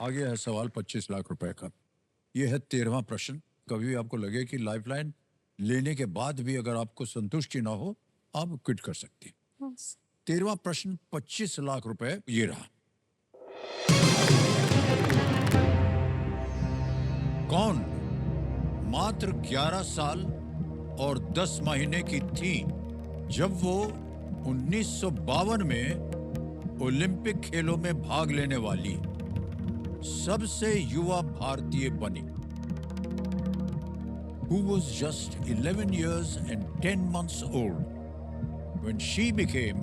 आगे है सवाल 25 लाख रुपए का। यह है 13वां प्रश्न। कभी भी आपको लगे कि लाइफलाइन लेने के बाद भी अगर आपको संतुष्टि ना हो, आप क्विट कर सकती हैं। 13वां प्रश्न 25 लाख रुपए ये रहा। कौन मात्र 11 साल और 10 महीने की थी जब वो 1952 में ओलंपिक खेलों में भाग लेने वाली सबसे युवा भारतीय बनी? Who was just 11 years and 10 months old when she became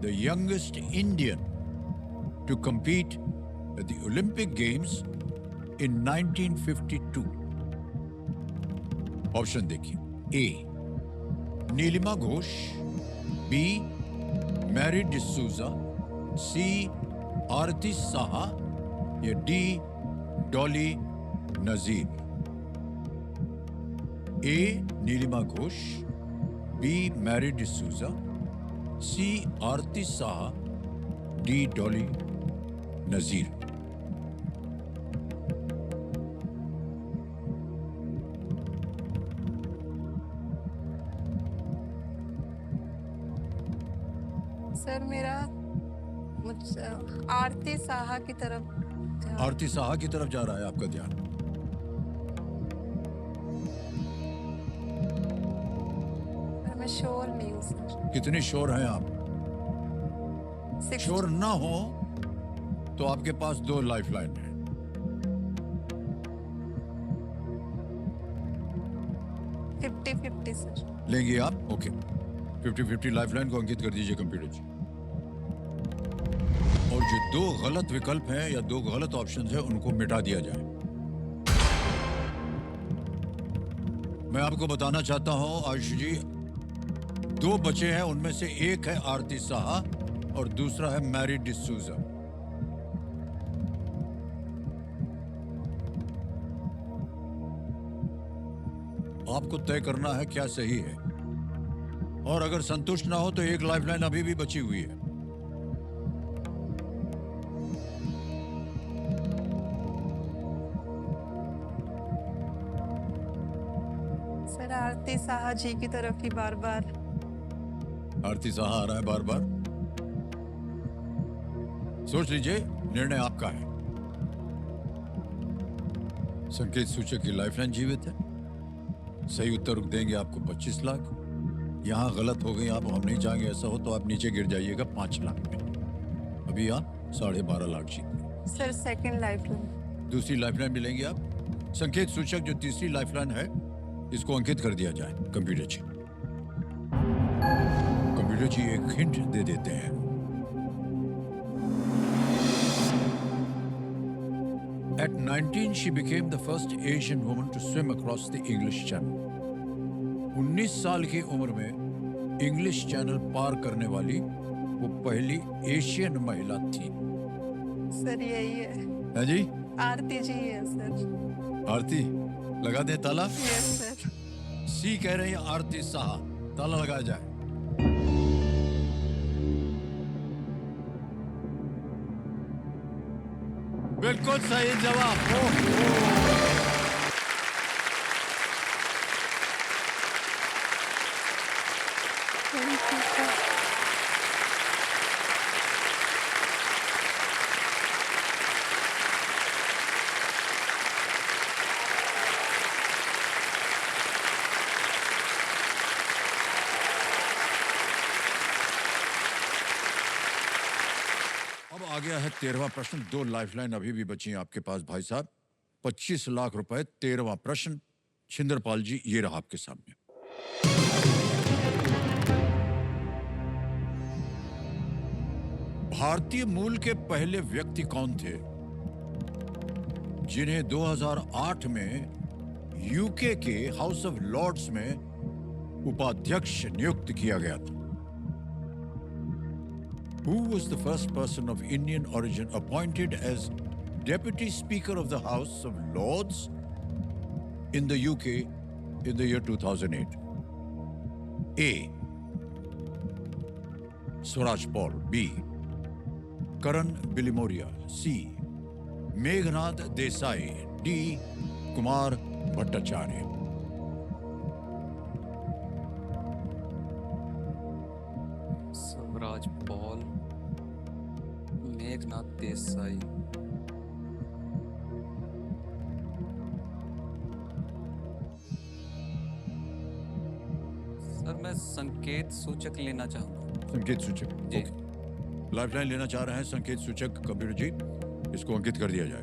the youngest Indian to compete at the Olympic Games in 1952? Option देखिए। A Nilima Ghosh, B Mary D'Souza, C Aarti Saha या D Dolly Nazir. A Nilima Ghosh, B Mary D'Souza, C Aarti Saha, D Dolly Nazir. Sir मेरा आरती साहा की तरफ आरती साहा की तरफ जा रहा है आपका ध्यान। मैं श्योर नहीं हूँ सर। कितनी श्योर हैं आप? श्योर ना हो तो आपके पास 2 लाइफलाइन है। Fifty 50 sir. लेंगे आप? ओके, 50-50 लाइफलाइन को अंकित कर दीजिए कंप्यूटर जी। और जो 2 गलत विकल्प हैं या 2 गलत ऑप्शन हैं उनको मिटा दिया जाए। मैं आपको बताना चाहता हूं आयुष जी, 2 बचे हैं, उनमें से एक है आरती साहा और दूसरा है मैरी डिसूजा। आपको तय करना है क्या सही है, और अगर संतुष्ट ना हो तो एक लाइफलाइन अभी भी बची हुई है। सर आरती साहा जी की तरफ ही बार बार। आरती साहा आ रहा है बार बार। सोच लीजिए, निर्णय आपका है। संकेत सूचक की लाइफलाइन जीवित है। सही उत्तर देंगे आपको 25 लाख। यहां गलत हो गई आप, हम नहीं चाहेंगे ऐसा हो, तो आप नीचे गिर जाइएगा 5 लाख में। अभी आप 12.5 लाख जीत। Sir second lifeline. दूसरी लाइफलाइन मिलेंगी आप। संकेत सूचक जो तीसरी लाइफलाइन है, इसको अंकित कर दिया जाए कंप्यूटर जी। कंप्यूटर जी एक हिंट दे देते हैं। At 19, she became the first Asian woman to swim across the English Channel. 19 साल की उम्र में इंग्लिश चैनल पार करने वाली वो पहली एशियन महिला थी। सर यही है। है जी? आरती जी है सर। आरती, लगा दे ताला? Yes sir. सी कह रही है आरती साहा, ताला लगाया जाए। बिल्कुल सही जवाब। अब आ गया है 13वां प्रश्न। 2 लाइफलाइन अभी भी बची हैं आपके पास भाई साहब। 25 लाख रुपए। 13वां प्रश्न छिंदरपाल जी, ये रहा आपके सामने। भारतीय मूल के पहले व्यक्ति कौन थे जिन्हें 2008 में यूके के हाउस ऑफ लॉर्ड्स में उपाध्यक्ष नियुक्त किया गया था? Who was the first person of Indian origin appointed as Deputy Speaker of the House of Lords in the UK in the year 2008? A. Swaraj Paul. B. Karan Bilimoria. C. Meghnath Desai, D Kumar Bhattacharya. Swaraj Paul, Meghnath Desai. Sir मैं संकेत सूचक लेना चाहूंगा। संकेत सूचक, जी। Okay. Lifeline लेना चाह रहे हैं संकेत सूचक कंप्यूटर जी, इसको अंकित कर दिया जाए।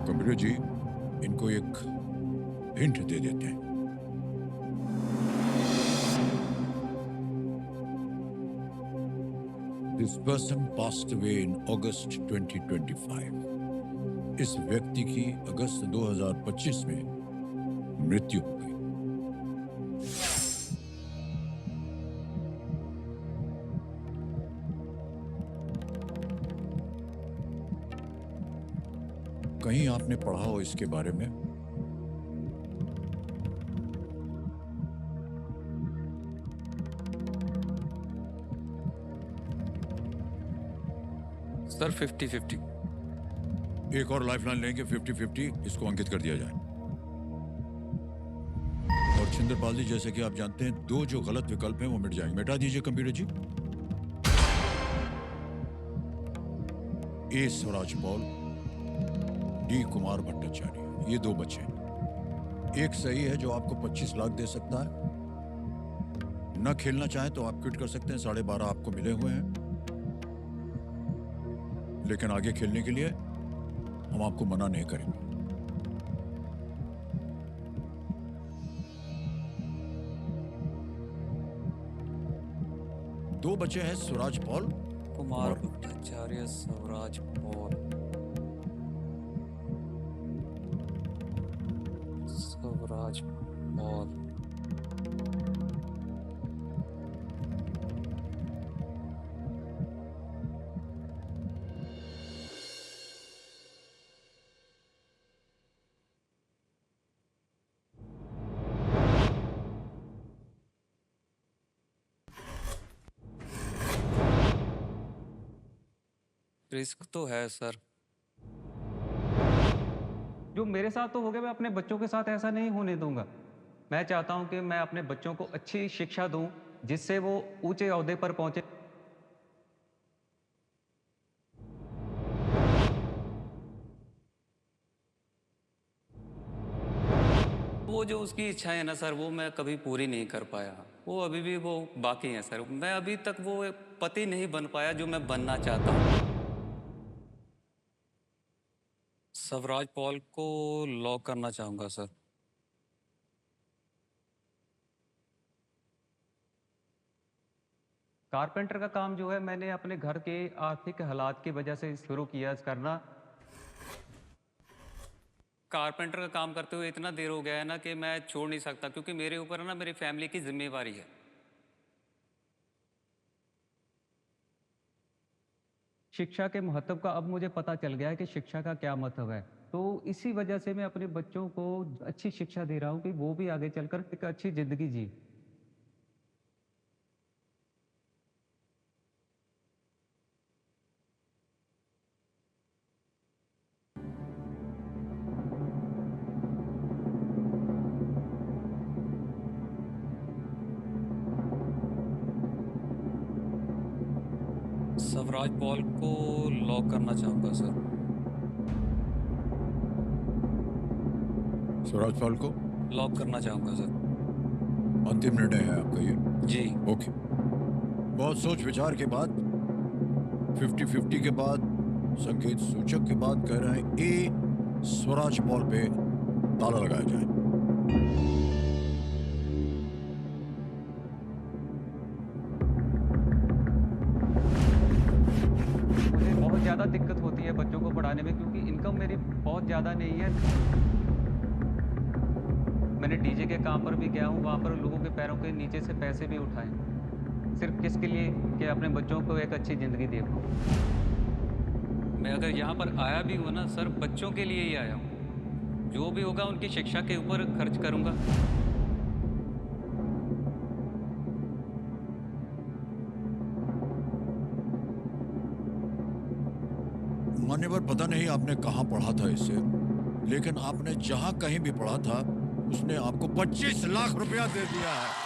कंप्यूटर जी, इनको एक हिंट दे देते हैं। This person passed away in August 2025. इस व्यक्ति की अगस्त 2025 में मृत्यु हो गई। कहीं आपने पढ़ा हो इसके बारे में? सर 50-50। एक और लाइफलाइन लेंगे 50-50, इसको अंकित कर दिया जाए। और छिंदरपाल जी, जैसे कि आप जानते हैं, दो जो गलत विकल्प हैं वो मिट जाएंगे। मिटा दीजिए कंप्यूटर जी। ए स्वराज पॉल, डी कुमार भट्टाचार्य, ये दो बचे। एक सही है जो आपको 25 लाख दे सकता है। न खेलना चाहें तो आप क्विट कर सकते हैं, 12.5 आपको मिले हुए हैं। लेकिन आगे खेलने के लिए हम आपको मना नहीं करेंगे। दो बचे हैं Swaraj Paul, Kumar Bhattacharya, Swaraj Paul. Swaraj Paul. Risk तो है सर। जो मेरे साथ तो हो गया, मैं अपने बच्चों के साथ ऐसा नहीं होने दूंगा। मैं चाहता हूं कि मैं अपने बच्चों को अच्छी शिक्षा दूं, जिससे वो ऊंचे ओहदे पर पहुंचे। वो जो उसकी इच्छा है ना सर, वो मैं कभी पूरी नहीं कर पाया। वो अभी भी वो बाकी है सर। मैं अभी तक वो एक पति नहीं बन पाया जो मैं बनना चाहता हूँ। स्वराज पॉल को लॉक करना चाहूंगा सर। कारपेंटर का काम जो है, मैंने अपने घर के आर्थिक हालात की वजह से शुरू किया करना। कारपेंटर का काम करते हुए इतना देर हो गया है ना कि मैं छोड़ नहीं सकता, क्योंकि मेरे ऊपर है ना मेरी फैमिली की जिम्मेवारी है। शिक्षा के महत्व का अब मुझे पता चल गया है कि शिक्षा का क्या महत्व है। तो इसी वजह से मैं अपने बच्चों को अच्छी शिक्षा दे रहा हूँ कि वो भी आगे चलकर एक अच्छी जिंदगी जी। स्वराज पॉल को लॉक करना चाहूंगा सर। स्वराज पॉल को लॉक करना चाहूंगा सर। अंतिम निर्णय है आपका ये? जी। ओके। बहुत सोच विचार के बाद, 50-50 के बाद, संकेत सूचक के बाद कह रहे हैं ए स्वराज पॉल पे ताला लगाया जाए। मुझे बहुत ज़्यादा दिक्कत होती है बच्चों को पढ़ाने में, क्योंकि इनकम मेरी बहुत ज़्यादा नहीं है। मैंने डीजे के काम पर भी गया हूँ, वहाँ पर लोगों के पैरों के नीचे से पैसे भी उठाए, सिर्फ किसके लिए कि अपने बच्चों को एक अच्छी ज़िंदगी दे पाऊँ। मैं अगर यहाँ पर आया भी हूँ ना सर, बच्चों के लिए ही आया हूँ। जो भी होगा उनकी शिक्षा के ऊपर खर्च करूँगा। जमाने पर पता नहीं आपने कहाँ पढ़ा था इसे, लेकिन आपने जहाँ कहीं भी पढ़ा था उसने आपको 25 लाख रुपया दे दिया है।